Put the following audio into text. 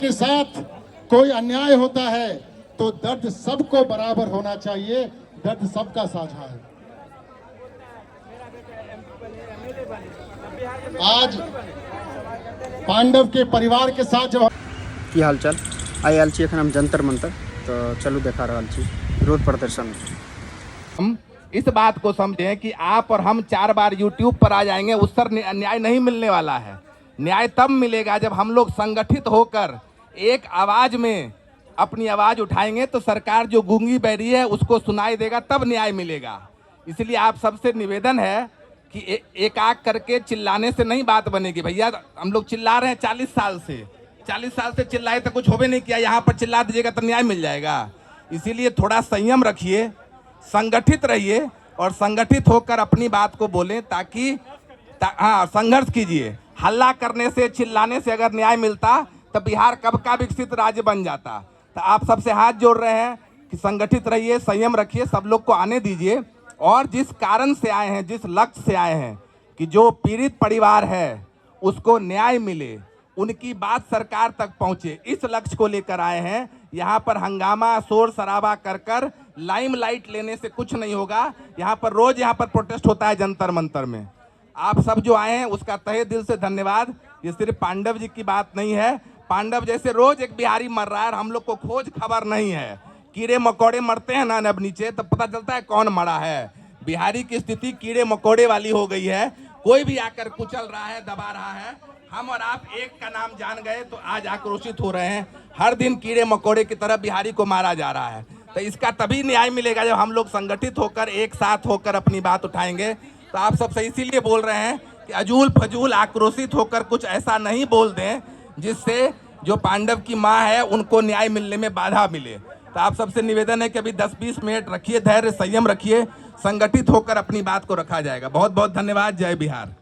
के साथ कोई अन्याय होता है तो दर्द सबको बराबर होना चाहिए, दर्द सबका साझा है। आज पांडव के परिवार के साथ जब की हालचाल आई आयल छी, एखन हम जंतर मंतर तो चलू देखा रहा छी विरोध प्रदर्शन। हम इस बात को समझें कि आप और हम 4 बार YouTube पर आ जाएंगे, उस पर न्याय नहीं मिलने वाला है। न्याय तब मिलेगा जब हम लोग संगठित होकर एक आवाज में अपनी आवाज उठाएंगे, तो सरकार जो गूंगी बैठी है उसको सुनाई देगा, तब न्याय मिलेगा। इसलिए आप सबसे निवेदन है कि एक आग करके चिल्लाने से नहीं बात बनेगी। भैया हम लोग चिल्ला रहे हैं 40 साल से चिल्लाए तो कुछ होवे नहीं किया, यहाँ पर चिल्ला दीजिएगा तो न्याय मिल जाएगा। इसीलिए थोड़ा संयम रखिए, संगठित रहिए और संगठित होकर अपनी बात को बोलें, ताकि हाँ संघर्ष कीजिए। हल्ला करने से, चिल्लाने से अगर न्याय मिलता तो बिहार कब का विकसित राज्य बन जाता। तो आप सबसे हाथ जोड़ रहे हैं कि संगठित रहिए, संयम रखिए, सब लोग को आने दीजिए और जिस कारण से आए हैं, जिस लक्ष्य से आए हैं कि जो पीड़ित परिवार है उसको न्याय मिले, उनकी बात सरकार तक पहुंचे, इस लक्ष्य को लेकर आए हैं। यहाँ पर हंगामा, शोर शराबा कर लाइमलाइट लेने से कुछ नहीं होगा। यहाँ पर रोज यहाँ पर प्रोटेस्ट होता है जंतर मंतर में। आप सब जो आए हैं उसका तहे दिल से धन्यवाद। ये सिर्फ पांडव जी की बात नहीं है, पांडव जैसे रोज एक बिहारी मर रहा है, हम लोग को खोज खबर नहीं है। कीड़े मकोड़े मरते हैं ना अब नीचे, तब पता चलता है कौन मरा है। बिहारी की स्थिति कीड़े मकोड़े वाली हो गई है, कोई भी आकर कुचल रहा है, दबा रहा है। हम और आप एक का नाम जान गए तो आज आक्रोशित हो रहे हैं। हर दिन कीड़े मकोड़े की तरह बिहारी को मारा जा रहा है। तो इसका तभी न्याय मिलेगा जब हम लोग संगठित होकर, एक साथ होकर अपनी बात उठाएंगे। तो आप सबसे इसीलिए बोल रहे हैं कि अजूल फजूल आक्रोशित होकर कुछ ऐसा नहीं बोल दें जिससे जो पांडव की माँ है उनको न्याय मिलने में बाधा मिले। तो आप सबसे निवेदन है कि अभी 10-20 मिनट रखिए, धैर्य संयम रखिए, संगठित होकर अपनी बात को रखा जाएगा। बहुत बहुत धन्यवाद। जय बिहार।